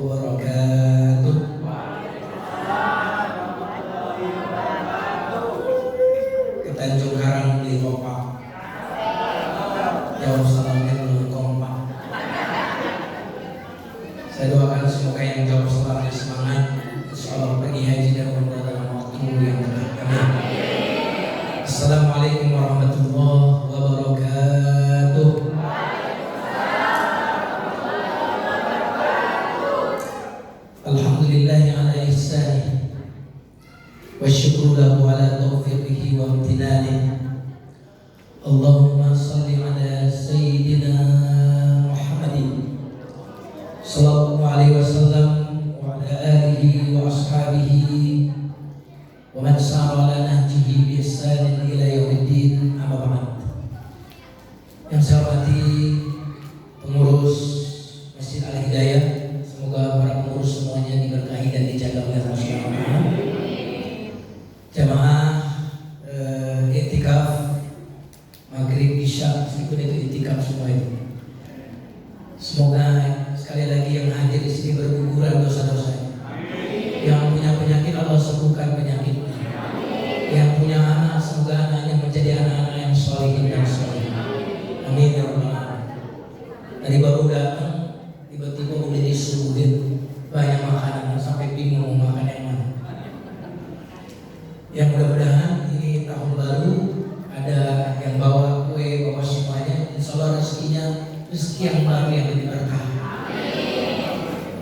wabarakatuh. Ke Tanjung Karang di Kompak. Jauh salamnya belum kompak. Saya doakan semoga yang jauh salamnya semangat. Insyaallah pergi haji dan umrah dalam waktu yang dekat. Amin. Assalamualaikum warahmatullahi wabarakatuh. Alhamdulillahi ala ihsanih wa syukru lahu ala taufiqihi wa amtinanih. Allahumma salli ala sayyidina Muhammadin sallallahu alaihi wasallam wa ala alihi wa ashabihi wa man sara ala nahjihi bi ihsanin ila yaumiddin. Amma ba'd. Yang saya hormati pengurus Masjid Al-Hidayah, semoga para pengurus semuanya diberkahi dan dijaga oleh Allah Subhanahu wa taala. Jamaah iktikaf maghrib isya meskipun itu iktikaf semua itu. Semoga sekali lagi yang hadir di sini berguguran dosa-dosanya. Yang punya penyakit Allah sembuhkan penyakitnya. Yang punya anak semoga anaknya menjadi anak-anak yang sholihin dan sholihah. Amin ya rabbal alamin. Tadi baru datang tiba-tiba udah disuguhin banyak makanan sampai bingung mau makan yang mana. Yang mudah-mudahan ini tahun baru ada yang bawa kue, bawa semuanya. Insya Allah rezekinya rezeki yang baru yang lebih berkah.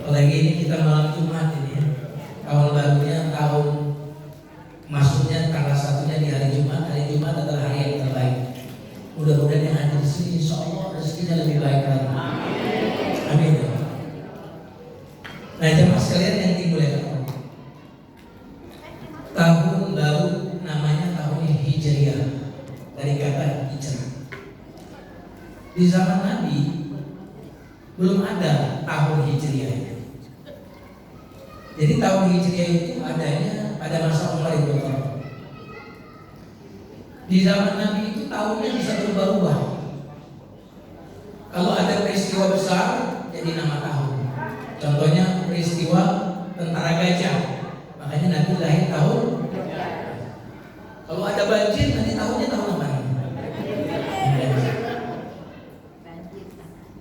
Apalagi ini kita malam Jumat ini ya. Tahun barunya, tahun masuknya tanggal 1-nya di hari Jumat. Hari Jumat adalah hari yang terbaik. Mudah-mudahan yang ada di sini insya Allah rezekinya lebih baik lagi. Amin. Nah jemaah sekalian yang dimuliakan Allah, tahun baru namanya tahun Hijriah, dari kata hijrah. Di zaman Nabi belum ada tahun Hijriah itu. Jadi tahun Hijriah itu adanya pada masa Umar bin Khattab. Di zaman Nabi itu tahunnya bisa berubah-ubah. Kalau ada peristiwa besar jadi nama tahun. Contohnya peristiwa tentara gajah, makanya Nabi lahir tahun. Kalau ada banjir nanti tahunnya tahun apa?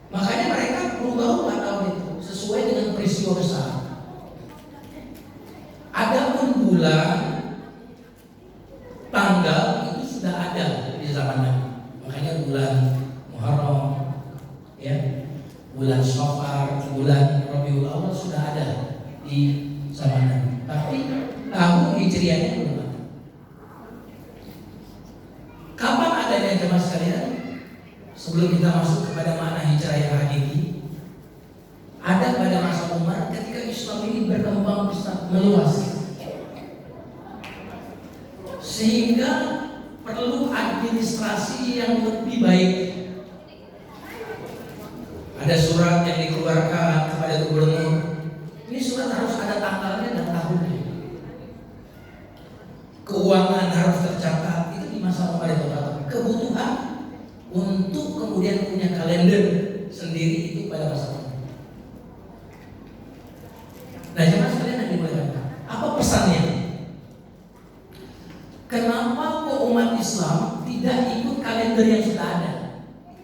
Makanya mereka berubah-ubah tahun itu sesuai dengan peristiwa besar. Adapun bulan, tanggal itu sudah ada di zaman Nabi. Makanya bulan Muharram, ya, bulan Syawal, bulan Rabiul Awal sudah ada di zaman Nabi. Tapi tahun Hijriahnya belum ada. Kapan adanya jemaah sekalian? Sebelum kita masuk kepada makna hijrah yang hakiki, ada pada masa Umar ketika Islam ini berkembang besar, meluas, sehingga perlu administrasi yang lebih baik. Ada surat yang dikeluarkan kepada gubernur. Ini surat harus ada tanggalnya dan tahunnya. Keuangan harus tercatat. Itu di masa Umar itu kebutuhan untuk kemudian punya kalender sendiri itu pada masa Umar. Nah, jemaah sekalian yang dimuliakan, apa pesannya? Kenapa kok umat Islam tidak ikut kalender yang sudah ada?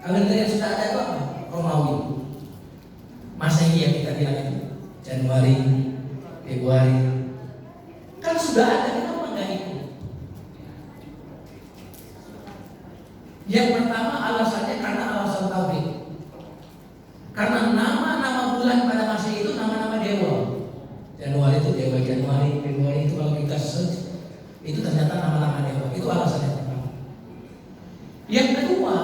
Kalender yang sudah ada itu apa? Romawi. Masehi yang kita bilang itu Januari, Februari. Kan sudah ada, kenapa nggak ikut? Yang pertama alasannya karena alasan tauhid. Karena nama-nama bulan pada Masehi itu nama-nama dewa. Januari itu dewa Januari, Februari itu kalau kita search itu ternyata nama-nama dewa. Itu alasannya pertama. Yang kedua,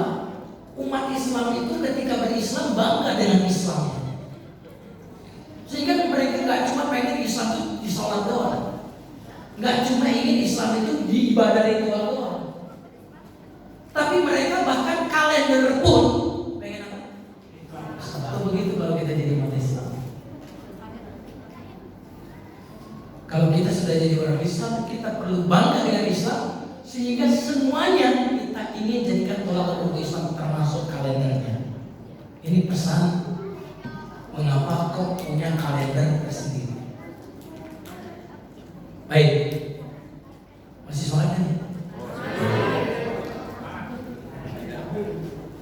umat Islam itu ketika berislam bangga dengan Islam, sehingga mereka nggak cuma pengen Islam itu di sholat doang, nggak cuma ingin Islam itu di ibadah ritual doang, tapi mereka bahkan kalender pun pengen apa? Atau begitu kalau kita jadi umat Islam. Kalau kita sudah jadi orang Islam, kita perlu bangga dengan Islam, sehingga semuanya kita ingin jadikan tolak ukur Islam termasuk kalendernya. Ini pesan mengapa atau punya kalender tersendiri? Baik, masih sholat nih.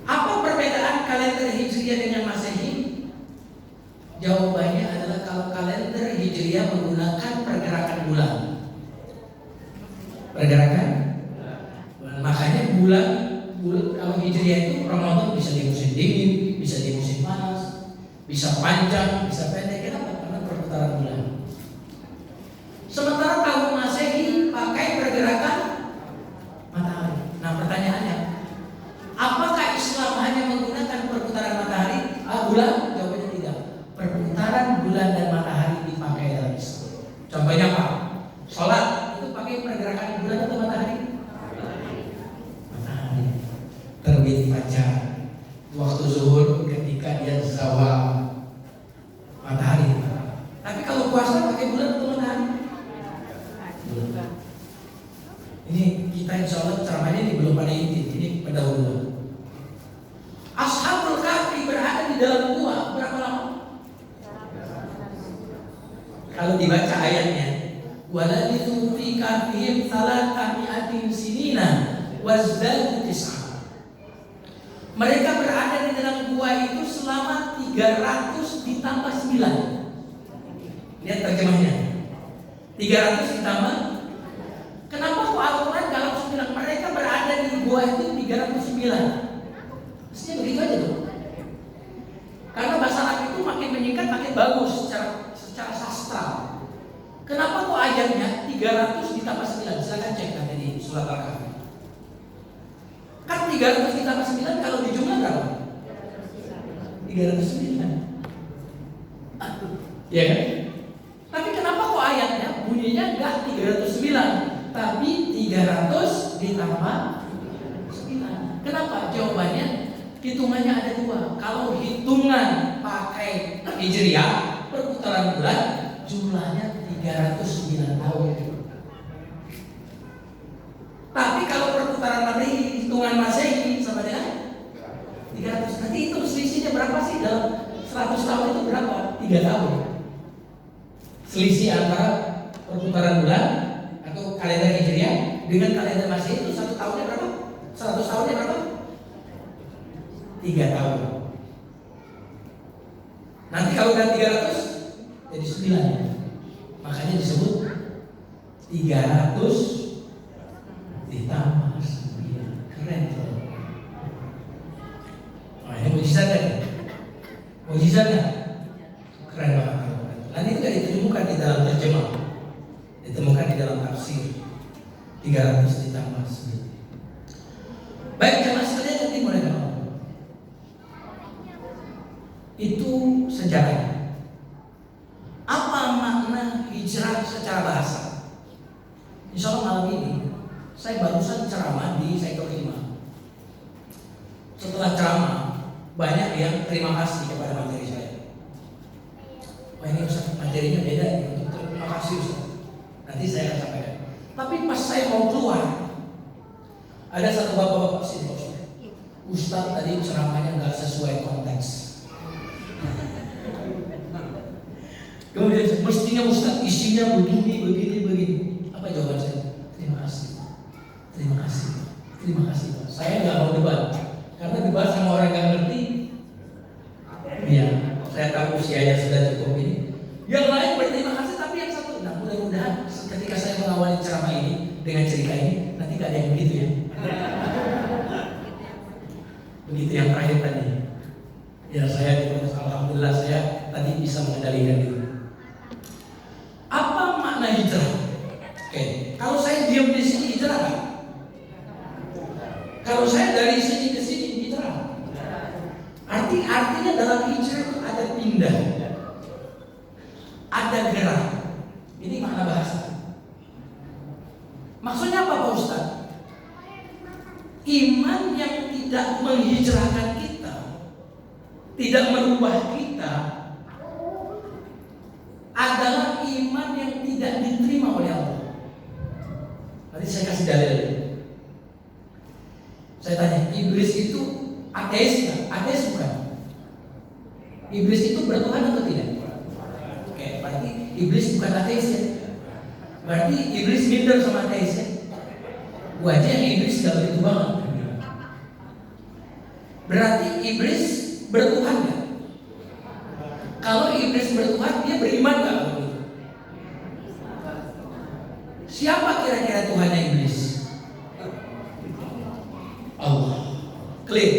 Apa perbedaan kalender Hijriah dengan Masehi? Jawabannya adalah kalau kalender Hijriah menggunakan pergerakan bulan. Pergerakan? Makanya bulan kalau Hijriah itu Ramadan bisa di musim dingin, bisa di musim panas, bisa panjang, bisa pendek. Kenapa? Karena perputaran bulan. Sementara tahun Masehi pakai pergerakan matahari. Nah pertanyaannya, apakah Islam hanya menggunakan perputaran matahari? Bulan? Jawabannya tidak. Perputaran bulan dan matahari dipakai dalam Islam. Contohnya apa? Sholat itu pakai pergerakan bulan atau matahari? Matahari. Terbit fajar, waktu zuhur ketika dia zawal, matahari. Tapi kalau puasa pakai bulan atau matahari? Ini kita insya Allah ceramahnya ini belum pada inti, ini pendahuluan. Ashabul Kahfi berada di dalam gua berapa lama? Kalau dibaca ayatnya, walabithu fi kahfihim thalathami'atin sinina wazdadu tis'a. Mereka berada di dalam gua itu selama 300 ditambah 9. Lihat terjemahnya. 300 ditambah. Kenapa kok Al-Quran gak langsung bilang mereka berada di gua itu 309? Mestinya begitu aja tuh. Karena bahasa Arab itu makin menyingkat makin bagus secara sastra. Kenapa kok ayatnya 300 ditambah 9? Silakan cek nanti di surat Al-Kahfi. Kan 300 ditambah 9 kalau di jumlah berapa? 309. Ya kan? Tapi kenapa kok ayatnya bunyinya enggak 309, tapi 300 ditambah 9? Kenapa? Jawabannya hitungannya ada dua. Kalau hitungan pakai Hijriah, perputaran bulan, jumlahnya 309 tahun. Tapi kalau perputaran Masehi, hitungan Masehi sama dengan 300. Nanti itu selisihnya berapa sih dalam 100 tahun itu berapa? 3 tahun. Selisih antara perputaran bulan atau kalender Hijriah dengan kalender Masehi itu 1 tahunnya berapa? 100 tahunnya berapa? 3 tahun. Nanti kalau udah 300 jadi 9. Makanya disebut 300 ditambah 9. Keren tuh. Nah, ini mujizat kan? Mujizat kan? Keren banget. Nanti itu ditemukan di dalam terjemah, ditemukan di dalam tafsir. 300 ditambah 9. Baik, jemaah sekalian yang dimulakan Allah. Itu sejarahnya. Apa makna hijrah secara bahasa? Insya Allah malam ini saya barusan ceramah di sektor 5. Setelah ceramah banyak yang terima kasih kepada materi saya. Wah ini Ustaz, materinya beda ya. Terima kasih Ustaz. Nanti saya akan sampaikan. Tapi pas saya mau keluar, ada satu bapak-bapak sini, Ustaz tadi ceramahnya nggak sesuai konteks. Kemudian mestinya Ustaz isinya begini. Apa jawaban saya? Terima kasih. Saya nggak mau debat, karena debat sama orang nggak ngerti. Iya, saya tahu usianya sudah cukup ini. Yang lain berterima kasih, tapi yang satu, nah mudah-mudahan ketika saya mengawali ceramah ini dengan cerita ini, nanti nggak ada yang begitu ya. Begitu yang terakhir tadi. Ya saya diproses, alhamdulillah saya tadi bisa mengendalikan itu. Apa makna hijrah? Oke, kalau saya diam di sini hijrah kan? Kalau saya dari sini ke sini hijrah. Artinya dalam hijrah itu ada pindah, ada gerak. Ini makna bahasa. Maksudnya apa Pak Ustaz? Iman yang tidak menghijrahkan kita, tidak merubah kita, adalah iman yang tidak diterima oleh Allah. Nanti saya kasih dalil. Saya tanya, iblis itu ateis nggak? Ateis bukan? Iblis itu bertuhan atau tidak? Berarti iblis bukan ateis ya. Berarti iblis minder sama ateis ya. Gua aja yang iblis gak begitu banget. Berarti iblis bertuhan gak? Kalau iblis bertuhan, dia beriman gak? Siapa kira-kira Tuhannya iblis? Allah. Clear.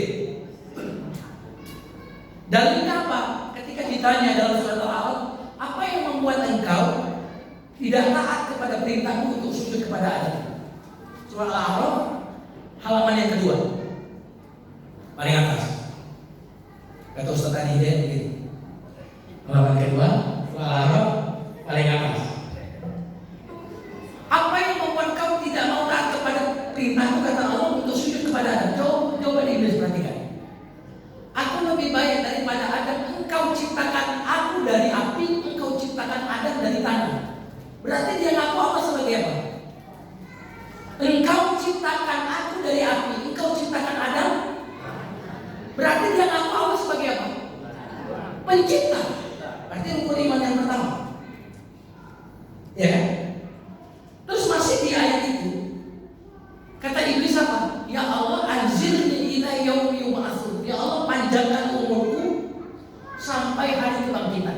Dalilnya apa? Ketika ditanya dalam surat Al-A'raf, apa yang membuat engkau tidak taat kepada perintahmu untuk sujud kepada Adam? Surah Al-A'raf halaman yang kedua, paling atas. Kata Ustaz tadi begitu. Halaman kedua, Surah Al-A'raf paling atas. Apa yang membuat kau tidak mau taat kepada perintahmu, kata Allah, untuk sujud kepada Adam? Coba iblis perhatikan. Aku lebih baik daripada Adam. Engkau ciptakan aku dari api, engkau ciptakan Adam dari tanah. Berarti dia ngaku Allah sebagai apa? Engkau ciptakan aku dari api, engkau ciptakan Adam. Berarti dia ngaku Allah sebagai apa? Pencipta. Berarti rukun iman yang pertama. Ya kan? Terus masih di ayat itu kata iblis apa? Ya Allah, anzirni ila yaumi yub'atsun. Ya Allah, panjangkan umurku sampai hari kebangkitan.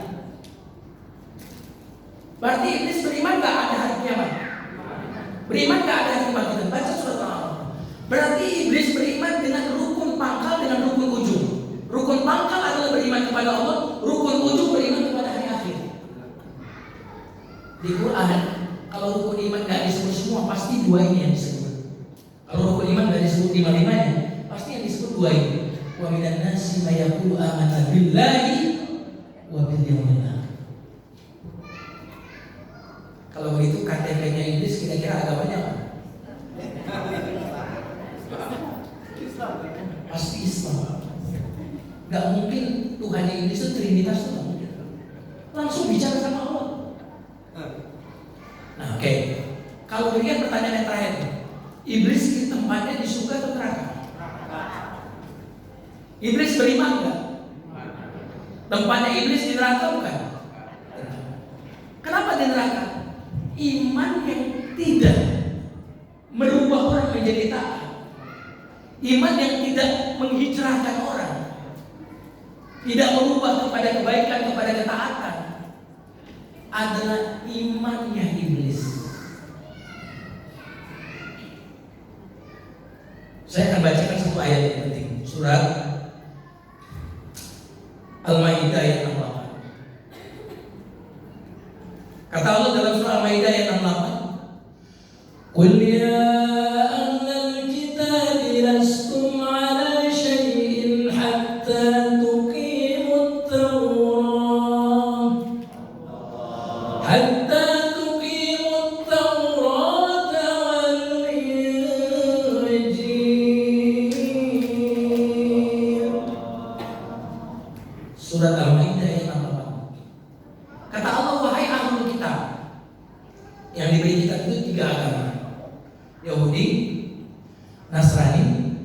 Berarti iblis beriman gak ada hari kiamat? Beriman gak ada hari kebangkitan? Baca surat Al-A'raf. Berarti iblis beriman dengan rukun pangkal dengan rukun ujung. Rukun pangkal adalah beriman kepada Allah, rukun ujung beriman kepada hari akhir. Di Quran, kalau rukun iman gak disebut semua, pasti dua ini yang disebut. Kalau rukun iman gak disebut lima-limanya, pasti yang disebut dua ini. Wa minan nasi may yaqulu amanna billahi wa bil yawmil akhir. Kalau begitu KTP-nya iblis kira-kira agamanya apa? Pasti Islam. Gak mungkin Tuhannya iblis itu trinitas itu gak mungkin. Langsung bicara sama Allah. Nah, oke. Kalau demikian pertanyaan yang terakhir, iblis di tempatnya di surga atau neraka? Iblis beriman enggak? Tempatnya iblis di neraka bukan? Kenapa di neraka? Iman yang tidak merubah orang menjadi taat, iman yang tidak menghijrahkan orang, tidak merubah kepada kebaikan, kepada ketaatan, adalah imannya iblis. Saya akan bacakan satu ayat yang penting, surat Al-Maidah ayat 68. Kata Allah dalam surah Al-Maidah ayat 68, Qul ya ahlal kitabi lastum ala syai'in hatta tuqimut tawrah hatta tuqimut tawrah wal injil. Surat Al-Maidah ayat 68. Kata Allah, wahai ahlul kitab. Yang diberi kitab itu tiga agama, Yahudi, Nasrani,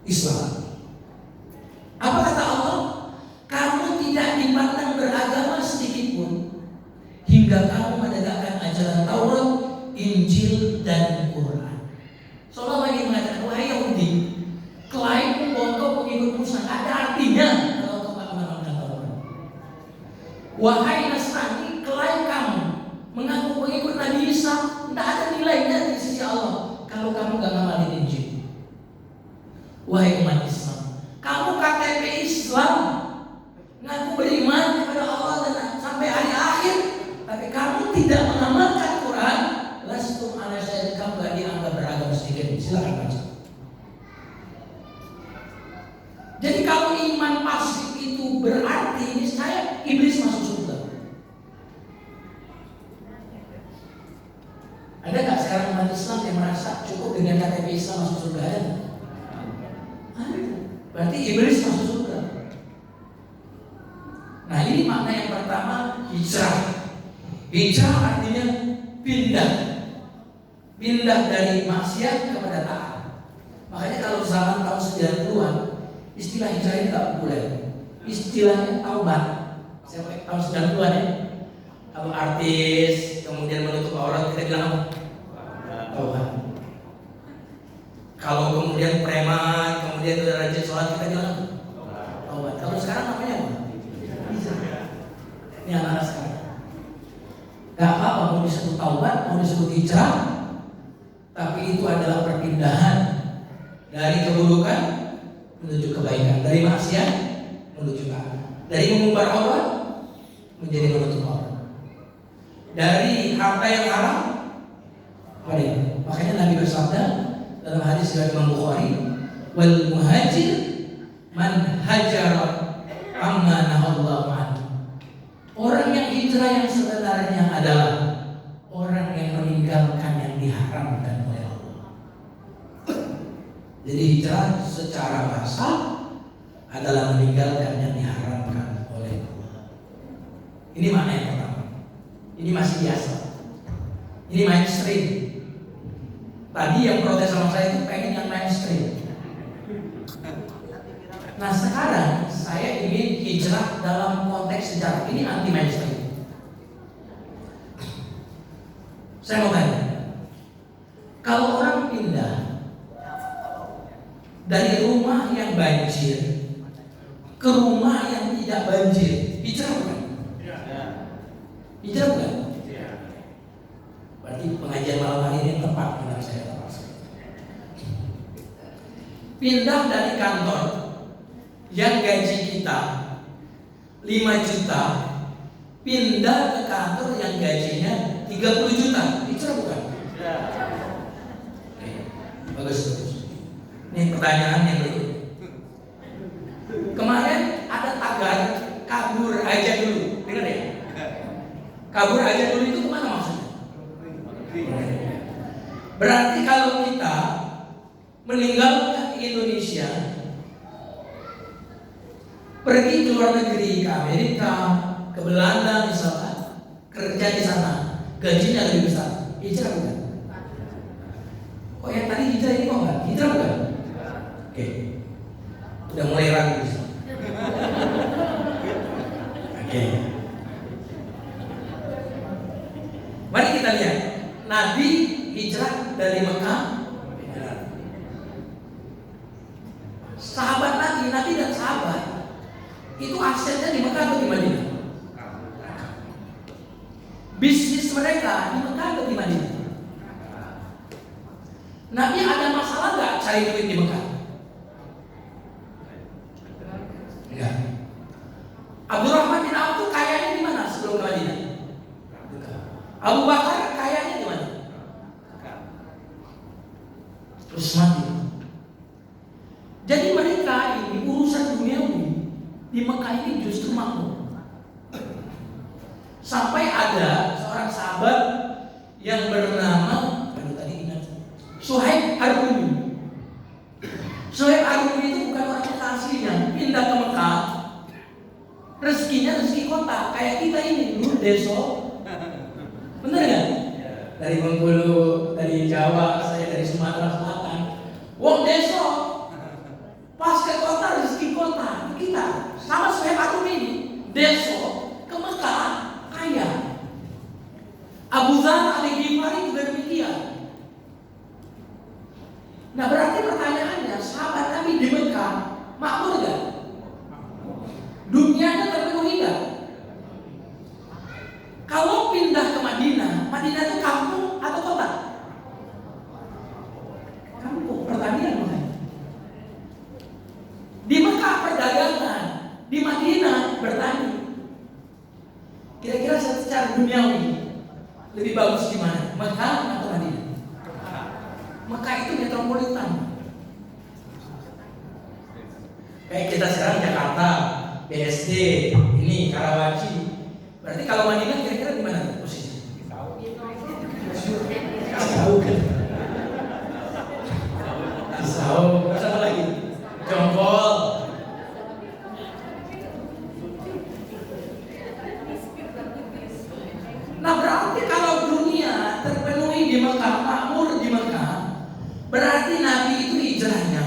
Islam. Apa kata Allah? Kamu tidak dipandang beragama sedikit pun hingga kamu menegakkan ajaran Taurat, Injil, dan Quran. Seolah lagi mengatakan, wahai Yahudi, klaim bahwa kau pengikut Musa ada artinya kalau kau tak mengamalkan Taurat. Wahai Nasrani, klaim kamu mengaku pengikut Nabi Isa, tidak ada nilainya di sisi Allah kalau kamu gak ngamalin Injil. Wahai umat Islam, kamu KTP Islam, ngaku beriman kepada Allah dan sampai hari akhir, tapi kamu tidak mengamalkan Quran, lastum ala syai'in, kamu gak dianggap beragama sedikit. Silakan baca. Jadi kalau iman pasif itu berarti niscaya iblis masuk surga. Ada nggak sekarang umat Islam yang merasa cukup dengan KTP Islam masuk surga? Ada? Ada. Berarti iblis masuk surga. Nah, ini makna yang pertama, hijrah. Hijrah artinya pindah. Pindah dari maksiat kepada taat. Makanya kalau zaman tahun 90-an, istilah hijrah ini tak populer. Istilahnya taubat. Saya pakai tahun 90-an ya. Kalau artis kemudian menutup aurat kita bilang apa? Taubat. Kalau kemudian preman kemudian udah rajin sholat kita bilang apa? Taubat. Kalau sekarang namanya apa? Bisa. Ini anak-anak sekarang. Gak apa-apa mau disebut taubat, mau disebut hijrah, tapi itu adalah perpindahan dari keburukan menuju kebaikan, dari maksiat menuju taat, dari mengumbar aurat menjadi menutup aurat, dari harta yang haram. Makanya Nabi bersabda dalam hadis dari Imam Bukhari, wal muhajir man hajara amma nahallahu anhu. Orang yang hijrah yang sebenarnya adalah orang yang meninggalkan yang diharamkan oleh Allah. Jadi hijrah secara bahasa adalah meninggalkan yang diharamkan oleh Allah. Ini makna yang pertama. Ini masih biasa. Ini mainstream. Tadi yang protes sama saya itu pengen yang mainstream. Nah sekarang saya ingin hijrah dalam konteks sejarah. Ini anti mainstream. Saya mau tanya, kalau orang pindah dari rumah yang banjir ke rumah yang tidak banjir, hijrah bukan? Hijrah bukan? Berarti pengajian malam hari ini tepat menurut saya. Pindah dari kantor yang gaji kita 5 juta, pindah ke kantor yang gajinya 30 juta, hijrah bukan? Bagus. Ini pertanyaan yang berikut. Kemarin ada tagar kabur aja dulu, dengar ya? Kabur aja dulu itu kemana maksudnya? Berarti kalau kita meninggalkan Indonesia, pergi ke luar negeri, ke Amerika, ke Belanda misalnya, kerja di sana, gajinya lebih besar, hijrah bukan? Oh yang tadi hijrah ini kok enggak? Hijrah bukan? Oke, udah mulai ragu. Oke, mari kita lihat. Nabi hijrah dari Mekah. Sahabat Nabi dan sahabat itu asetnya di Mekah atau di Madinah? Bisnis mereka di Mekah atau di Madinah? Nabi ada masalah nggak cari duit di Mekah? Enggak. Abdurrahman bin Auf tuh kayanya di mana sebelum ke Madinah? Abu Bakar kayanya di mana? Terus mati. Jadi mereka ini urusan duniawi di Mekah ini justru makmur. Sampai ada seorang sahabat yang bernama Suhaib Ar-Rumi. Suhaib Ar-Rumi itu bukan orang Mekah aslinya, pindah ke Mekah. Rezekinya rezeki kota, kayak kita ini dulu deso. Bener gak? Dari Bengkulu, dari Jawa, saya dari Sumatera Selatan. Wong deso. Pas ke kota rezeki kota kita sama Suhaib Ar-Rumi ini deso ke Mekah kaya. Abu Dzar Al-Ghifari juga demikian. Nah berarti pertanyaannya, sahabat Nabi di Mekah makmur gak? Dunianya terpenuhi gak? Kalau pindah ke Madinah, Madinah itu kampung atau kota? Kampung, pertanian makanya. Di Mekah perdagangan, di Madinah bertani. Kira-kira secara duniawi lebih bagus di mana? Mekah atau Madinah? Mekah itu metropolitan. Kayak kita sekarang Jakarta, BSD, ini Karawaci. Berarti kalau Madinah kira-kira di mana posisi? Tahu kan? Tahu. Terus apa lagi? Jongkol. Nah berarti kalau dunia terpenuhi di Mekah, makmur di Mekah, berarti Nabi itu hijrahnya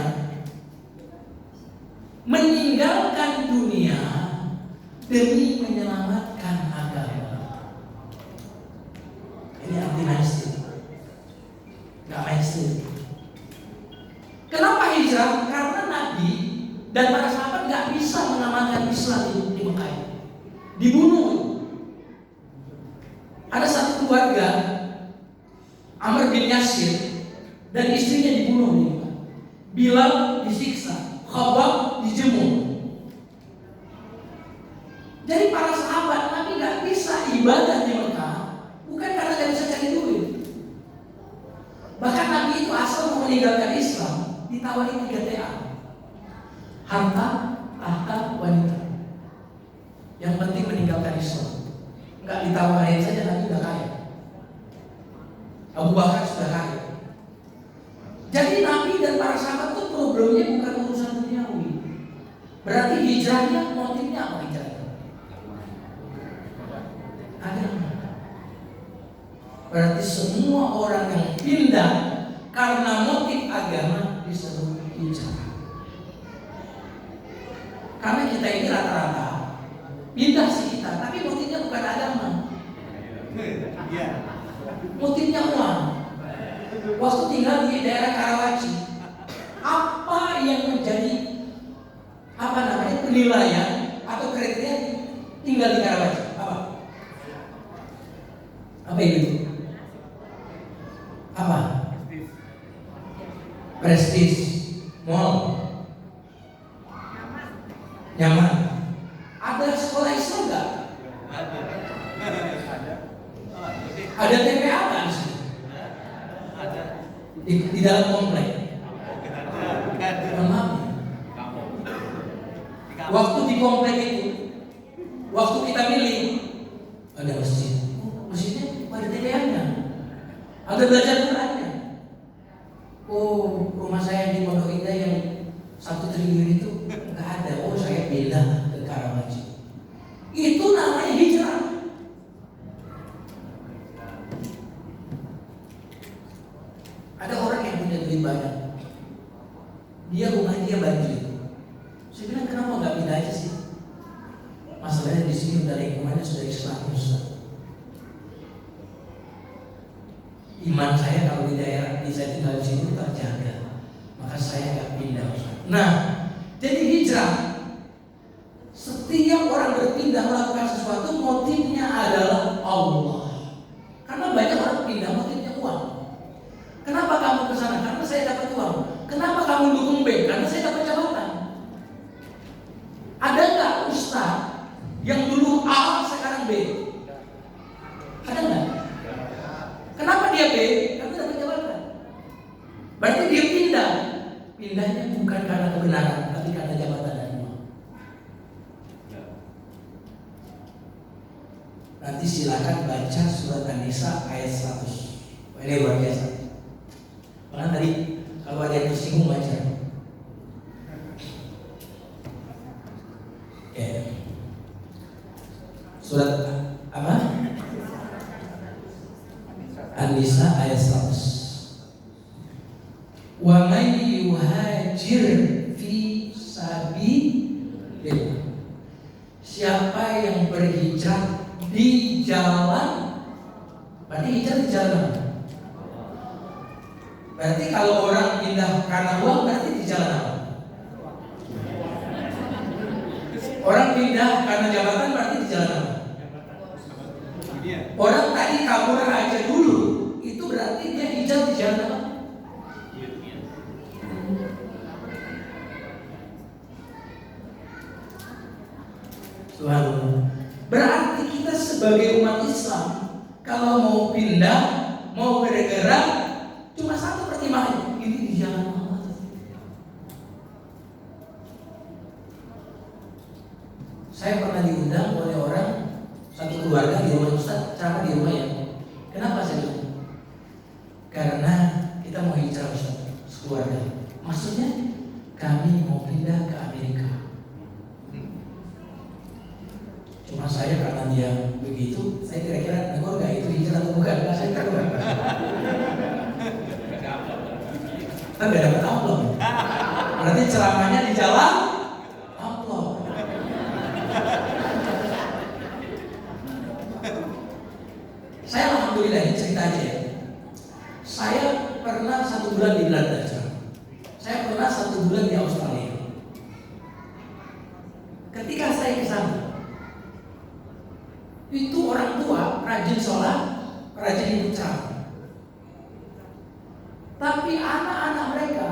meninggalkan dunia demi menyelamatkan dibunuh. Ada satu keluarga, Amr bin Yasir dan istrinya dibunuh nih. Bilal disiksa, Khabbab dijemur. Jadi para sahabat Nabi nggak bisa ibadah di Mekah, bukan karena nggak bisa cari duit. Bahkan Nabi itu asal mau meninggalkan Islam ditawari 3 TA, harta, tahta, wanita. Yang penting meninggalkan Islam. Nggak ditawarin saja Nabi udah kaya. Abu Bakar sudah kaya. Jadi Nabi dan para sahabat itu problemnya bukan urusan duniawi. Berarti hijrahnya motifnya apa hijrahnya? Agama. Berarti semua orang yang pindah karena motif agama disebut hijrah. Karena kita ini rata-rata pindah sih kita, tapi motifnya bukan agama. Motifnya uang. Waktu tinggal di daerah Karawaci, apa yang menjadi penilaian atau kriteria tinggal di Karawaci? Apa itu? Apa? Prestis, mall, nyaman. Ada sekolah Islam nggak? Ada TPA nggak di sini? Di dalam komplek. Maaf. Waktu di komplek itu, waktu kita milih, ada masjid. Masjidnya ada TPA-nya, ada belajar Qurannya. Oh, rumah saya di Pondok Indah yang 1 triliun itu nggak ada. Oh, saya pindah ke Karawaci. Itu namanya hijrah. Ada orang yang punya duit banyak, rumahnya dia banjir. Saya bilang kenapa nggak pindah aja sih? Masalahnya di sini udah lingkungannya sudah Islam, Ustaz. Iman saya kalau di daerah saya tinggal di sini terjaga, maka saya nggak pindah, Ustaz. Nah, jadi hijrah. Setiap orang berpindah melakukan sesuatu motifnya adalah Allah. Karena banyak orang pindah motifnya uang. Kenapa kamu ke sana? Karena saya dapat uang. Kenapa kamu dukung B? Karena saya dapat jabatan. Ada nggak ustaz yang dulu A sekarang B? Ada nggak? Kenapa dia B? Karena dapat jabatan. Berarti dia pindah. Pindahnya bukan karena kebenaran, tapi karena jabatan dan uang. Nanti silakan baca surat An-Nisa ayat 100. Ini luar biasa. Karena tadi kalau ada yang tersinggung baca. Oke. Surat apa? An-Nisa ayat 100. Wa may yuhajir fi sabilillah. Siapa yang berhijrah di jalan, berarti hijrah di jalan. Berarti kalau orang pindah karena uang berarti di jalan apa? Orang pindah karena jabatan berarti di jalan apa? Orang tadi kabur aja dulu, itu berarti dia hijrah di jalan apa? Subhanallah. Berarti kita sebagai umat Islam kalau mau pindah, mau bergerak, cuma satu pertimbangan, ini di jalan Allah. Saya pernah diundang oleh orang satu keluarga di rumah Ustaz, cara di rumah ya. Kenapa saya bilang? Karena kita mau hijrah Ustaz, sekeluarga. Maksudnya kami mau pindah ke Amerika. Cuma saya karena dia begitu, saya kira-kira negor gak itu hijrah atau bukan? Nah, saya tahu. Kita gak dapat amplop. Berarti ceramahnya di jalan amplop. Saya alhamdulillah, ini cerita aja ya. Saya pernah 1 bulan di Belanda. Saya pernah 1 bulan di Australia. Ketika saya ke sana, Itu orang tua rajin sholat, rajin ikut ceramah. Tapi anak-anak mereka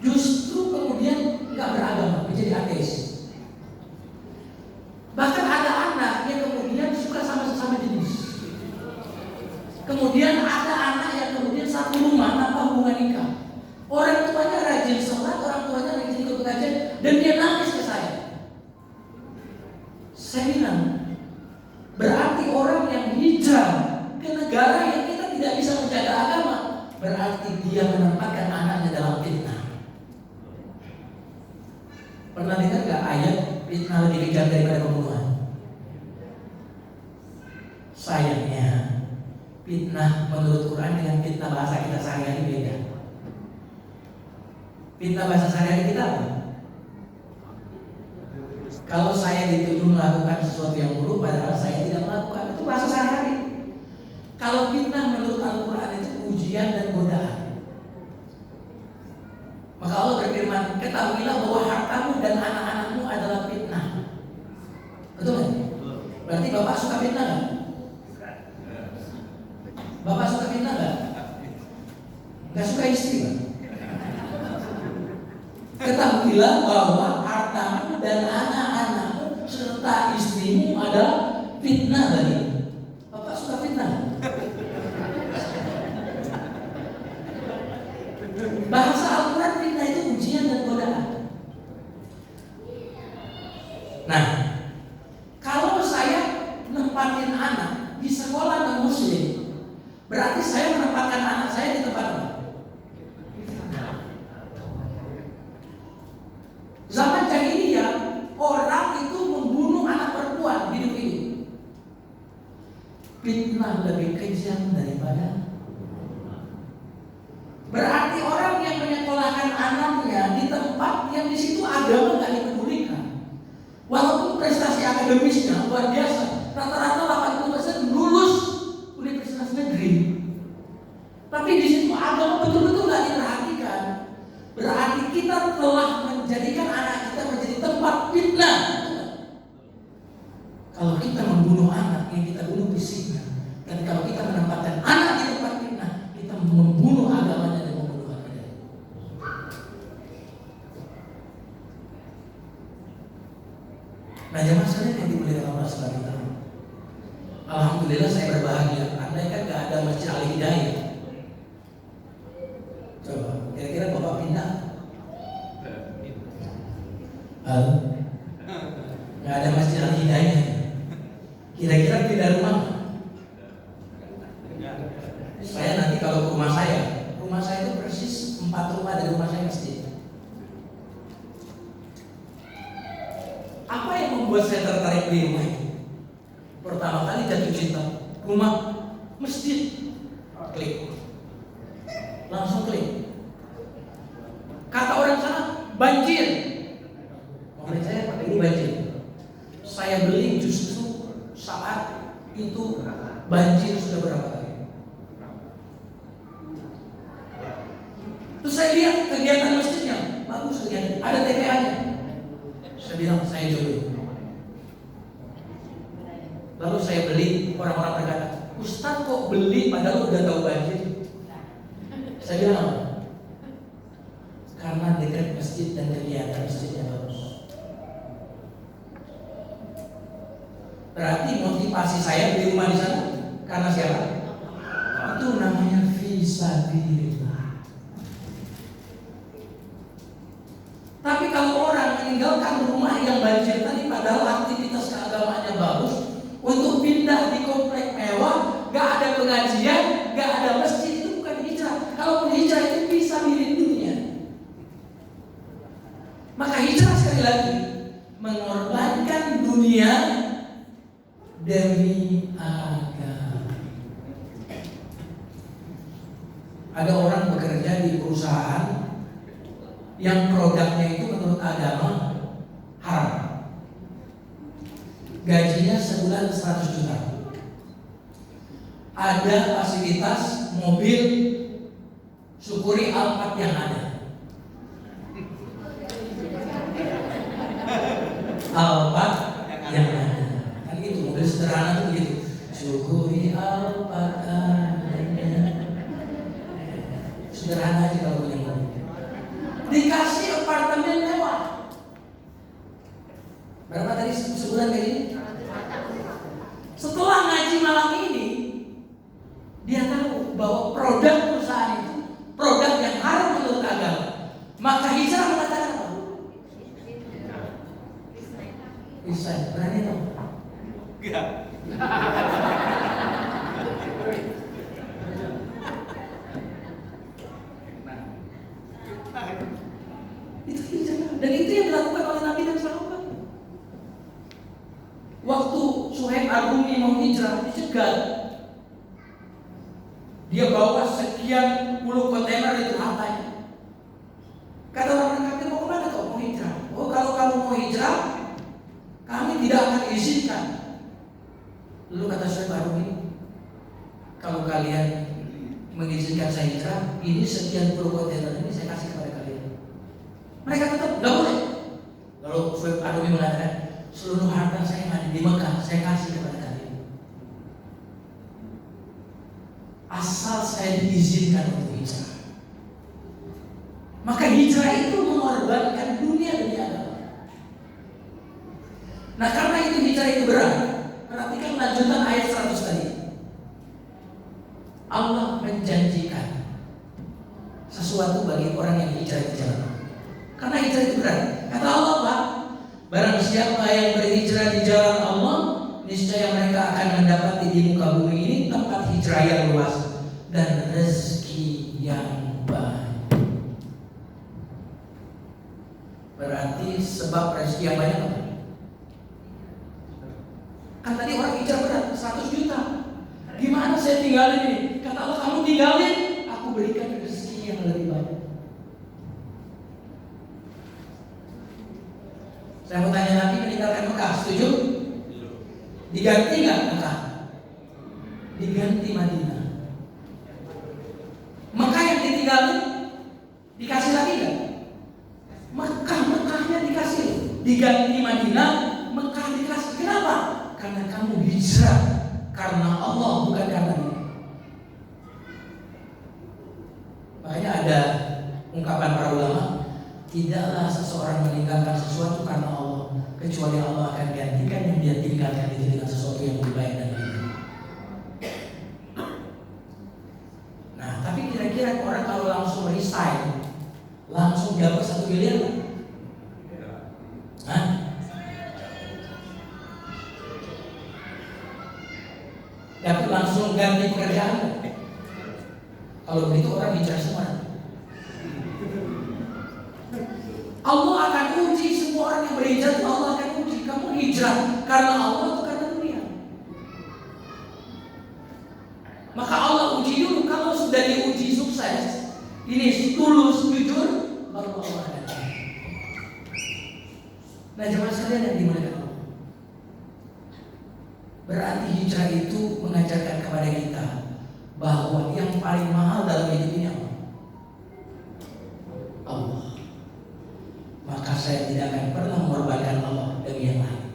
justru kemudian nggak beragama, menjadi ateis. Bahkan ada anak yang kemudian suka sama sesama jenis. Kemudian ada anak yang kemudian satu rumah tanpa hubungan nikah. Orang tuanya rajin sholat, orang tuanya rajin ikut pengajian, dan dia nangis ke saya. Saya bilang, berarti orang yang hijrah ke negara yang kita tidak bisa menjaga agama, berarti dia menempatkan anaknya dalam fitnah. Pernah dengar gak ayat fitnah lebih kejam daripada pembunuhan? Sayangnya fitnah menurut Quran dengan fitnah bahasa kita sehari-hari beda. Fitnah bahasa sehari-hari kita apa? Kalau saya dituduh melakukan sesuatu yang buruk padahal saya tidak melakukan, itu bahasa sehari-hari. Kalau fitnah menurut Al-Quran itu ujian dan godaan. Maka Allah berfirman, ketahuilah bahwa hartamu dan anak-anakmu adalah fitnah. Betul kan? Berarti Bapak suka fitnah gak? Bapak suka fitnah gak? Gak suka istri kan? Ketahuilah bahwa hartamu dan anak-anakmu serta istrimu adalah fitnah bagi. Bapak suka fitnah? Bahasa Al-Quran fitnah itu ujian dan godaan. Nah, kalau saya nempatin anak di sekolah non muslim, berarti saya menempatkan anak saya di tempat apa? Zaman jahiliyah, orang itu membunuh anak perempuan hidup-hidup. Fitnah lebih kejam daripada. Berarti orang yang menyekolahkan anaknya di tempat yang di situ agama nggak dipedulikan, walaupun prestasi akademisnya luar biasa, rata-rata 80% lulus universitas negeri, tapi di situ agama betul-betul nggak diperhatikan. Berarti kita telah menjadikan anak kita menjadi tempat fitnah. Kalau kita membunuh anak, yang kita bunuh fisiknya. Dan kalau kita menempatkan anak di tempat fitnah, kita membunuh agamanya dan membunuh agamanya. Nah, jemaah sekalian yang dimuliakan Allah Subhanahu wa Ta'ala, alhamdulillah saya berbahagia. Andai kan gak ada Masjid Al-Hidayah, coba kira-kira Bapak pindah? Gak ada Masjid Al-Hidayah, kira-kira pindah rumah? Saya nanti kalau ke rumah saya itu persis 4 rumah dari rumah saya masjid. Apa yang membuat saya tertarik di rumah itu? Pertama kali jatuh cinta, rumah, masjid, klik, langsung klik. Kata orang sana banjir, makanya saya pakai ini banjir. Saya beli justru saat itu banjir sudah berapa kali. Terus saya lihat kegiatan masjidnya bagus, kegiatan ada TPA-nya. Saya bilang saya jodoh. Lalu saya beli, orang-orang berkata, Ustaz kok beli padahal udah tahu banjir? Saya bilang, karena dekat masjid dan kegiatan masjidnya bagus. Berarti motivasi saya beli rumah di sana karena siapa? Itu namanya fisabilillah. Tapi kalau orang meninggalkan rumah yang banjir tadi padahal aktivitas keagamaannya bagus, untuk pindah di komplek mewah, gak ada pengajian, gak ada masjid, itu bukan hijrah. Kalau hijrah itu bisa milik dunia. Maka hijrah sekali lagi mengorbankan dunia demi agama. Ada orang bekerja di perusahaan yang produknya itu menurut agama haram. Gajinya sebulan 100 juta. Ada fasilitas mobil, syukuri Alphard yang ada. Alphard yang ada. Kan gitu malam ini dia tahu bahwa produk perusahaan itu produk yang haram menurut agama. Maka hijrah mengatakan apa? Resign. Berani dong? Enggak. Itu hijrah. Dan itu yang dilakukan oleh Nabi dan sahabat. Waktu Suhaib Ar-Rumi mau hijrah, dicegat. Dia bawa sekian puluh kontainer itu hartanya. Kata orang kafir, mau kemana kau? Mau hijrah. Oh, kalau kamu mau hijrah, kami tidak akan izinkan. Lalu kata Suhaib Ar-Rumi, kalau kalian mengizinkan saya hijrah, ini sekian puluh kontainer ini saya kasih kepada kalian. Mereka tetap nggak boleh. Lalu Suhaib Ar-Rumi mengatakan, seluruh harta saya yang ada di Mekah saya kasih kepada kalian. Asal saya diizinkan untuk hijrah. Maka hijrah itu mengorbankan dunia demi agama. Nah, karena itu hijrah itu berat. Perhatikan lanjutan ayat 100 tadi. Allah menjanjikan sesuatu bagi orang yang hijrah ke jalan. Karena hijrah itu berat. Kata Allah, Pak, barang siapa yang berhijrah di jalan Allah, niscaya mereka akan mendapati di muka bumi ini tempat hijrah yang luas dan rezeki yang banyak. Berarti sebab rezeki yang banyak apa? Kan tadi orang hijrah berat 100 juta. Gimana saya tinggalin ini? Kata Allah, kamu tinggalin, aku berikan rezeki yang lebih banyak. Saya mau tanya, Nabi meninggalkan Mekah, setuju? Diganti nggak Mekah? Diganti Madinah. Mekah yang ditinggalin dikasih lagi nggak? Mekahnya dikasih. Diganti Madinah, Mekah dikasih. Kenapa? Karena kamu hijrah karena Allah, bukan karena dia. Makanya ada ungkapan para ulama, tidaklah seseorang meninggalkan sesuatu karena Allah, kecuali Allah akan gantikan yang dia tinggalkan itu dengan sesuatu yang lebih baik dan lebih baik. Nah, tapi kira-kira orang kalau langsung resign, langsung dapat 1 miliar? Hah? Dapat langsung ganti pekerjaan? Kalau begitu orang hijrah semua. Allah akan uji semua orang yang berhijrah. Allah akan uji kamu hijrah karena Allah atau karena dunia. Maka Allah uji dulu. Kalau sudah diuji sukses, ini tulus, jujur, baru Allah akan uji. Nah, jemaah sekalian yang dimuliakan Allah, berarti hijrah itu mengajarkan kepada kita bahwa yang paling mahal dalam hidup ini apa? Allah. Maka saya tidak akan pernah mengorbankan Allah demi yang lain.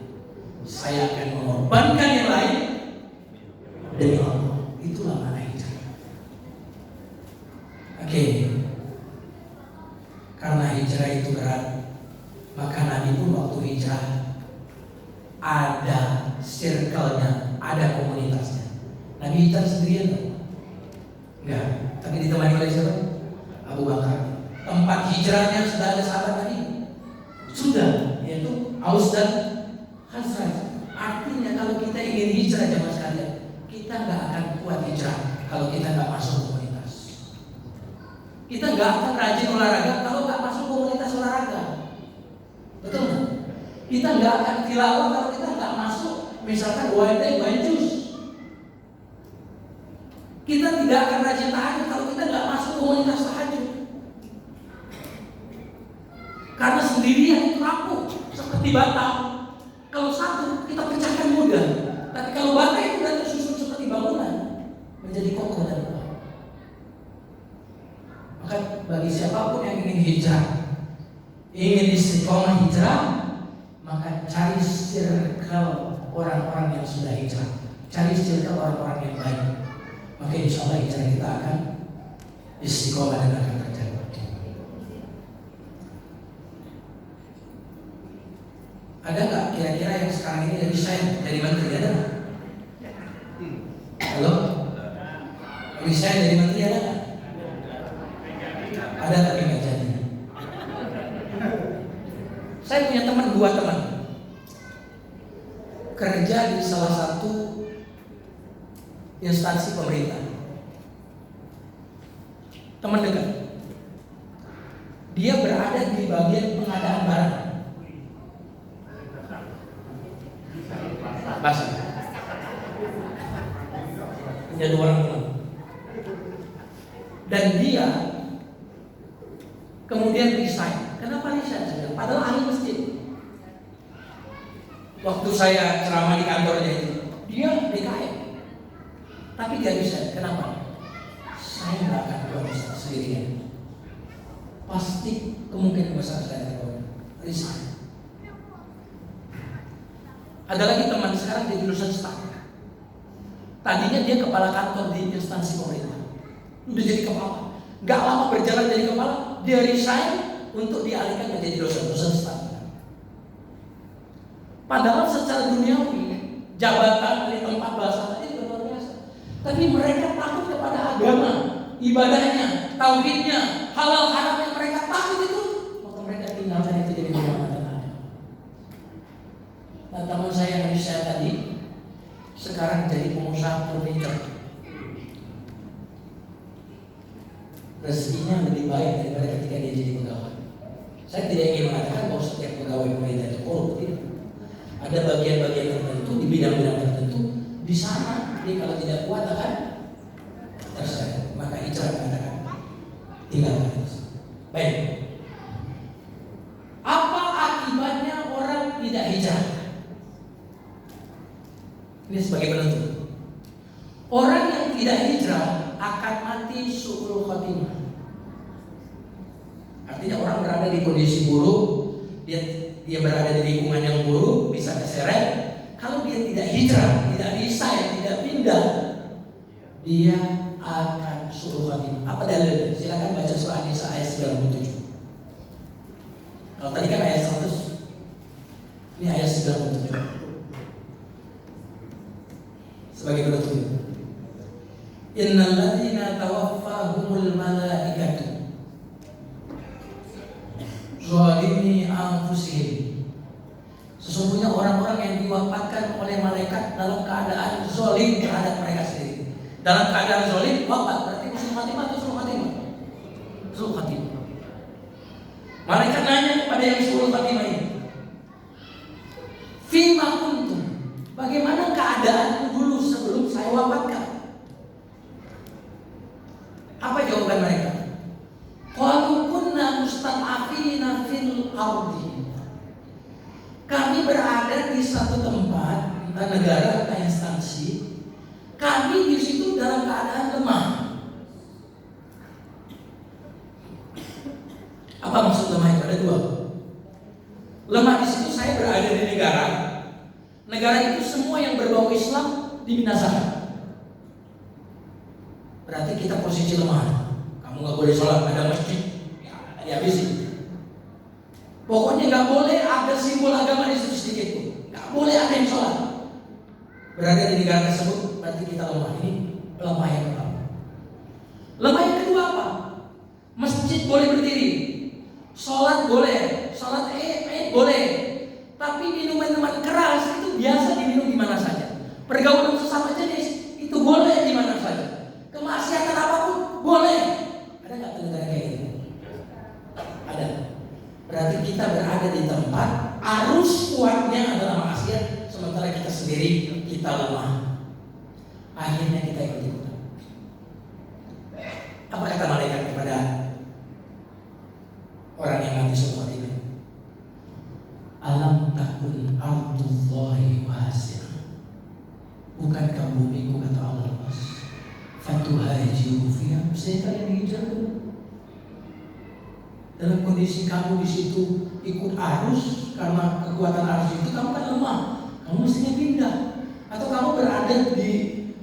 Saya akan mengorbankan yang lain demi Allah. Itulah makna hijrah. Oke. Karena hijrah itu berat, maka Nabi pun waktu hijrah ada circle-nya, ada komunitasnya. Nabi hijrah sendirian loh? Enggak, tapi ditemani oleh siapa? Abu Bakar. Tempat hijrahnya sudah ada sahabat Nabi. Sudah, yaitu Aus dan Khazraj. Artinya kalau kita ingin hijrah, jemaah sekalian, kita nggak akan kuat hijrah kalau kita nggak masuk komunitas. Kita nggak akan rajin olahraga kalau nggak masuk komunitas olahraga. Betul nggak? Kita nggak akan tilawah kalau kita nggak masuk, misalkan one day one juice. Kita tidak akan rajin tahajud kalau kita nggak masuk komunitas tahajud. Karena sendirian itu rapuh seperti bata. Kalau satu kita pecahkan mudah, tapi kalau bata itu sudah tersusun seperti bangunan, menjadi kokoh dan kuat. Maka bagi siapapun yang ingin hijrah, ingin istiqomah hijrah, maka cari circle orang-orang yang sudah hijrah, cari circle orang-orang yang baik. Maka insya Allah hijrah kita akan istiqomah dan akan terjaga. Ada nggak kira-kira yang sekarang ini jadi saya dari menteri, ada nggak? Resign dari menteri ada nggak? Ada tapi nggak jadi. Saya punya dua teman kerja di salah satu instansi pemerintah. Teman dekat. Dia berada di bagian pengadaan barang. Basah. Punya dua orang teman. Dan dia kemudian resign. Kenapa resign? Padahal ahli masjid. Waktu saya ceramah di kantornya itu, dia DKM. Tapi dia resign. Kenapa? Saya nggak akan buat sendirian. Pasti kemungkinan besar saya akan resign. Ada lagi teman sekarang di jurusan staf. Tadinya dia kepala kantor di instansi pemerintah. Udah jadi kepala. Gak lama berjalan jadi kepala, dia resign untuk dialihkan menjadi dosen staf. Padahal secara duniawi jabatan di tempat bahasa tadi luar biasa. Tapi mereka takut kepada agama, ibadahnya, tauhidnya, halal haram yang mereka takut itu, maka mereka tinggalkan itu jadi kehormatan ada. Nah, teman saya yang saya tadi sekarang jadi pengusaha furniture. Rezekinya lebih baik daripada ketika dia jadi pegawai. Saya tidak ingin mengatakan bahwa setiap pegawai pemerintah itu korup, tidak. Ada bagian-bagian tertentu di bidang-bidang tertentu, di sana dia kalau tidak kuat akan terseret. Maka Hijrah mengatakan tinggalkan itu. Baik. Apa akibatnya orang tidak hijrah? Ini sebagai penentu. Orang yang tidak hijrah akan mati su'ul khatimah. Artinya orang berada di kondisi buruk, dia berada di lingkungan yang buruk, bisa keseret. Kalau dia tidak hijrah, tidak resign, tidak pindah, dia akan su'ul khatimah. Apa dalilnya? Silakan baca surah An-Nisa ayat 97. Kalau tadi kan ayat 100, ini ayat 97. Sebagai penutup. Innal ladzina tawaffahumul malaikatu zalimi anfusihim. Sesungguhnya orang-orang yang diwafatkan oleh malaikat dalam keadaan zalim terhadap mereka sendiri. Dalam keadaan zalim wafat berarti musuh khatimah atau suruh khatimah? Suruh khatimah. Malaikat nanya kepada yang suruh khatimah ini, fima kuntum, bagaimana keadaanmu dulu sebelum saya wafatkan? Apa jawaban mereka? Qalu kunna mustad'afina fil ardi. Kami berada di satu tempat, entah negara, entah instansi. Kami di situ dalam keadaan lemah. Apa maksud lemah itu? Ada dua. Lemah di situ saya berada di negara. Negara itu semua yang berbau Islam dibinasakan. Berarti kita posisi lemah. Kamu nggak boleh sholat, ada masjid, ya dihabisi. Pokoknya nggak boleh ada simbol agama di situ sedikit pun. Nggak boleh ada yang sholat. Berada di negara tersebut, berarti kita lemah. Ini lemah yang pertama. Lemah yang kedua apa? Masjid boleh berdiri, sholat boleh, sholat boleh. Tapi minuman keras itu biasa diminum di mana saja. Pergaulan sesama jenis itu boleh di mana saja. Kemaksiatan apapun boleh. Ada nggak negara kayak gitu? Ada. Berarti kita berada di tempat arus kuatnya adalah maksiat, sementara kita sendiri kita lemah. Akhirnya kita ikut-ikutan. Apa kata malaikat kepada orang yang mati semua ini? Alam takun ardullahi wasi'ah. Bukankah bumiku kata Allah luas? Fatuhajiru fiha. Saya kalian hijrah dalam kondisi kamu di situ ikut arus, karena kekuatan arus itu kamu kan lemah, kamu mestinya pindah. Atau kamu berada di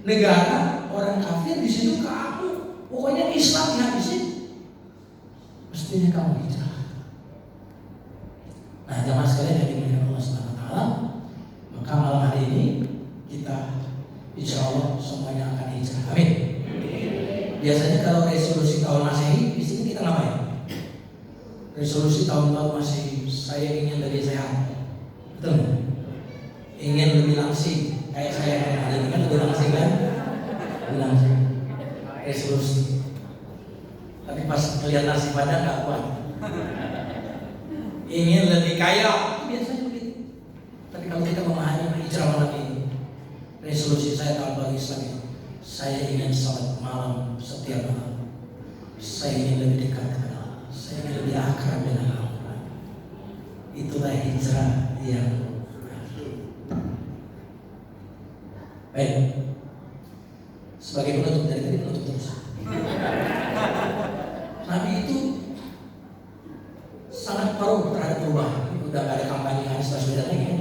negara orang kafir, di situ kamu pokoknya Islam dihabisin, mestinya kamu hijrah. Nah, jamaah sekalian yang dimuliakan Allah Subhanahu wa taala, maka malam hari ini kita insya Allah semuanya akan hijrah. Amin. Biasanya kalau resolusi tahun Masehi, di sini kita ngapain? Resolusi tahun baru Masehi, saya ingin lebih sehat, betul nggak? Ingin lebih langsing, kayak saya kemarin kan lebih langsing kan? Lebih langsing. Resolusi. Tapi pas melihat nasi padang nggak kuat. Ingin lebih kaya, itu biasanya begitu. Tapi kalau kita memahami hijrah malam ini, resolusi saya tahun baru Islam ini, saya ingin salat malam setiap malam. Saya ingin lebih dekat dengan Allah. Saya ingin lebih akrab dengan Allah. Itulah hijrah yang baik. Sebagai penutup dari tadi penutup terus. Nabi itu sangat paruh terhadap perubahan. Udah gak ada kampanye Anies Baswedan lagi ya.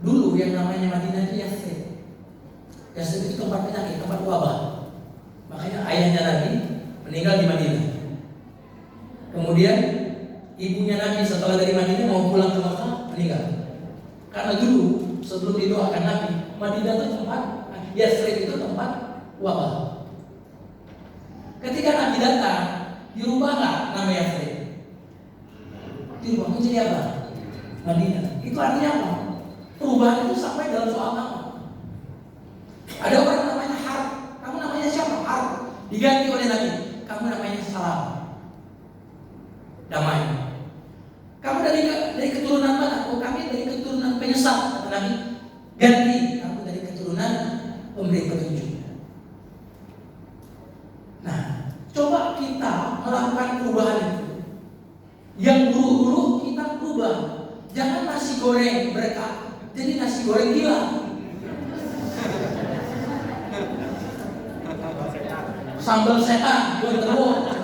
Dulu yang namanya Madinah itu Yathrib. Yathrib itu tempat penyakit, tempat wabah. Makanya ayahnya Nabi meninggal di Madinah. Kemudian ibunya Nabi setelah dari Madinah mau pulang ke Makkah, meninggal. Karena dulu sebelum didoakan Nabi, Madinah itu tempat, Yathrib itu tempat wabah. Ketika Nabi datang, dirubah nggak nama Yathrib? Dirubah menjadi apa? Madinah. Itu artinya apa? Perubahan itu sampai dalam soal nama. Ada orang namanya Harb, kamu namanya siapa? Harb. Diganti oleh Nabi, kamu namanya Salam, damai. Kamu dari keturunan mana? Oh, kami dari keturunan penyesat, kata Nabi. Ganti, kamu dari keturunan pemberi petunjuk. Nah, coba kita melakukan perubahan itu. Yang buruk-buruk kita ubah. Jangan nasi goreng berkah jadi nasi goreng gila. Sambal setan, genderuwo.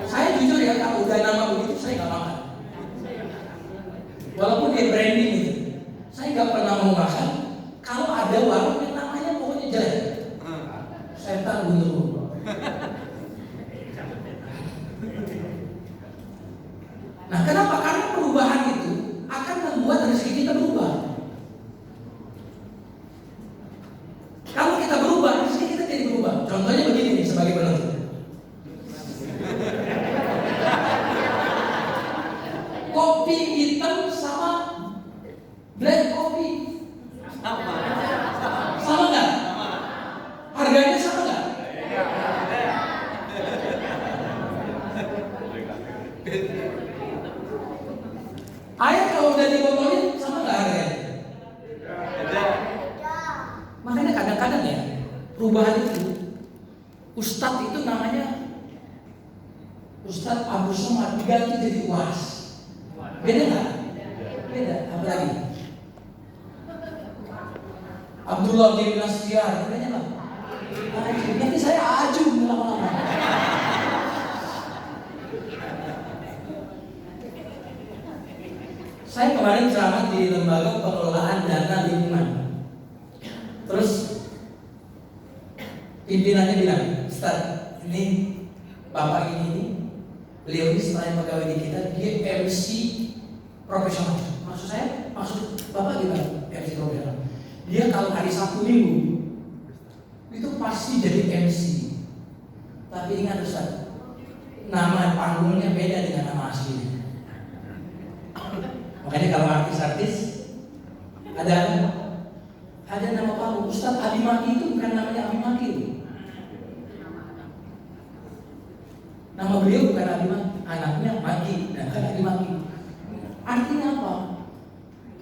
Saya jujur ya, kalau udah nama begitu saya nggak makan. Walaupun dia branding gitu, saya nggak pernah mau makan. Kalau ada warung yang namanya pokoknya jelek, setan genderuwo. Nah, kenapa? Karena perubahan itu akan membuat rezeki kita berubah. Kalau kita berubah, rezeki kita jadi berubah. Contohnya begini nih, sebagai penutup. Kopi hitam sama black coffee sama nggak? Harganya sama nggak? Air kalau udah dibotolin sama nggak harganya? Makanya kadang-kadang ya perubahan itu, Ustadz itu namanya Ustadz Abu Somad diganti jadi UAS. Beda nggak? Beda. Apa lagi? Abdullah bin Nasir, bedanya apa? Nanti saya aju lama-lama. Saya kemarin ceramah di lembaga pengelolaan dana lingkungan. Terus pimpinannya bilang, Ustaz, ini Bapak ini, beliau ini selain pegawai di kita, dia MC profesional. Maksud saya, maksud Bapak gimana? MC profesional. Dia kalau hari Sabtu Minggu itu pasti jadi MC. Tapi ingat Ustaz, nama panggungnya beda dengan nama aslinya. Makanya kalau artis-artis ada nama panggung. Ustaz Abi Maki itu bukan namanya Abi Maki itu. Nama beliau bukan Abi Maki, anaknya Maki, dan kan Abi Maki. Artinya apa?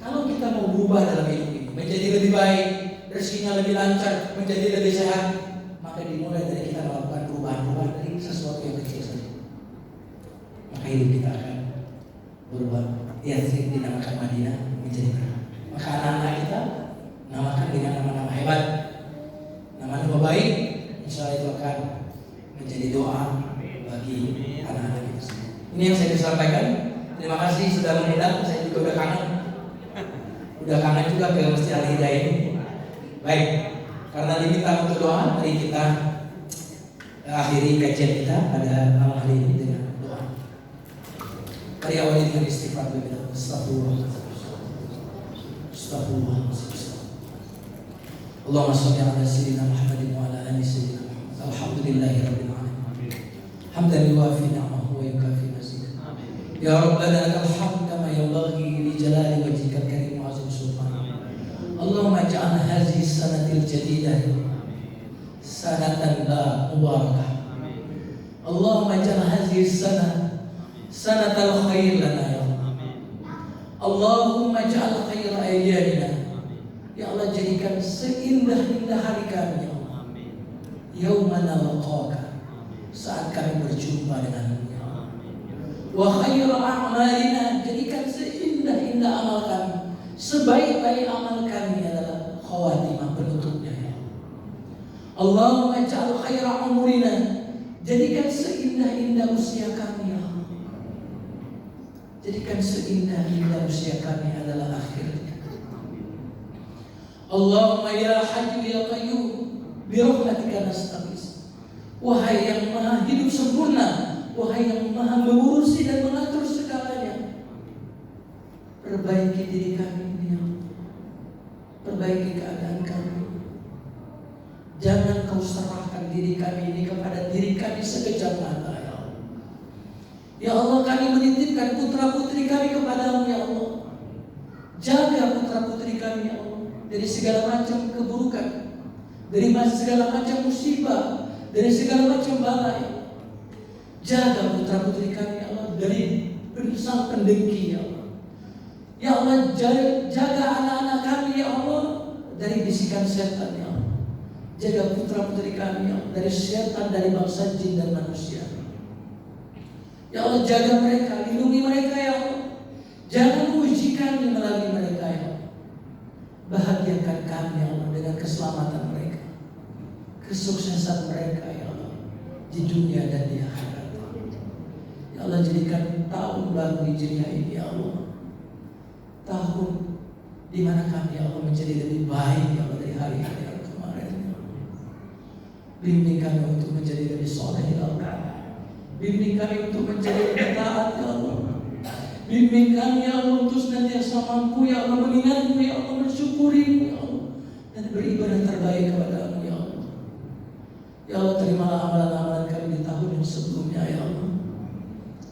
Kalau kita mau berubah dalam hidup ini, menjadi lebih baik, rezekinya lebih lancar, menjadi lebih sehat, maka dimulai dari kita melakukan perubahan-perubahan dari sesuatu yang kecil saja. Maka hidup kita akan berubah. Yathrib dinamakan Madinah menjadi berkah. Maka anak-anak kita namakan dengan nama-nama hebat, nama-nama baik. Insya Allah itu akan menjadi doa bagi anak-anak kita semua. Ini yang saya bisa sampaikan. Terima kasih sudah mengundang. Saya juga udah kangen juga ke Masjid Al-Hidayah ini. Baik, karena diminta untuk doa, mari kita akhiri kajian kita pada malam hari ini dengan doa. Mari awali dengan istighfar dulu. Astagfirullah. Astagfirullahaladzim. Allahumma shalli ala sayyidina Muhammadin wa ala ali sayyidina Muhammad. Alhamdulillahi rabbil alamin. Hamdan yuwafi ni'amahu wa yukafi mazidah. Ya Rabbana lakal hamd kama yanbaghi li jalali wajhikal karim wa azim sultanik. Allahumma ij'al hadhihi sanatil jadidah sanatan la mubarakah. Allahumma ij'al hadhihi sanatal khair lana ya Allah. Allahumma ij'al khaira ayyamina. Ya Allah, jadikan seindah-indah hari kami ya Allah. Yauma nalqaka, saat kami berjumpa denganmu ya Allah. Wa khaira a'malina, jadikan seindah-indah amal kami, sebaik-baik amal kami adalah khawatimah, penutupnya ya Allah. Allahumma ij'al khaira umurina, jadikan seindah-indah usia kami ya Allah. Jadikan seindah-indah usia kami adalah akhirnya. Allahumma ya Hayyu ya Qayyum bi rahmatika nastaghits. Wahai yang maha hidup sempurna, wahai yang maha mengurusi dan mengatur segalanya, perbaiki diri kami ya Allah. Perbaiki keadaan kami. Jangan kau serahkan diri kami ini kepada diri kami sekejap mata ya Allah. Ya Allah, kami menitipkan putra putri kami kepadamu ya Allah. Jaga putra putri kami ya Allah dari segala macam keburukan, dari segala macam musibah, dari segala macam bala ya Allah. Jaga putra putri kami ya Allah dari sang pendengki ya Allah. Ya Allah, jaga anak-anak kami ya Allah dari bisikan setan ya Allah. Jaga putra putri kami ya Allah dari setan, dari bangsa jin dan manusia. Ya Allah, jaga mereka, lindungi mereka ya Allah. Jangan uji kami melalui mereka ya Allah. Bahagiakan kami ya Allah dengan keselamatan mereka, kesuksesan mereka ya Allah di dunia dan di akhirat. Ya Allah, jadikan tahun baru Hijriah ini ya Allah tahun di mana kami ya Allah menjadi lebih baik ya Allah dari hari-hari yang kemarin ya Allah. Bimbing kami untuk menjadi lebih soleh ya Allah. Bimbing kami untuk menjadi lebih taat ya Allah. Bimbing kami ya Allah untuk senantiasa mampu ya Allah mengingatmu ya Allah, mensyukurimu ya Allah, dan beribadah terbaik kepadamu ya Allah. Ya Allah, terimalah amalan-amalan kami di tahun yang sebelumnya ya Allah.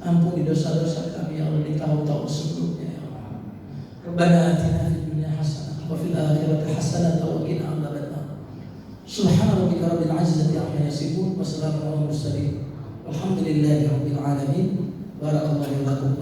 Ampuni dosa-dosa kami ya Allah di tahun-tahun sebelumnya ya Allah. Rabbana atina fid dunya hasanah wa fil akhirati hasanah wa qina adzabannar. Subhana rabbika rabbil izzati amma yasifun wa salamun alal mursalin. Walhamdulillahi rabbil alamin. Barakallahu lakum.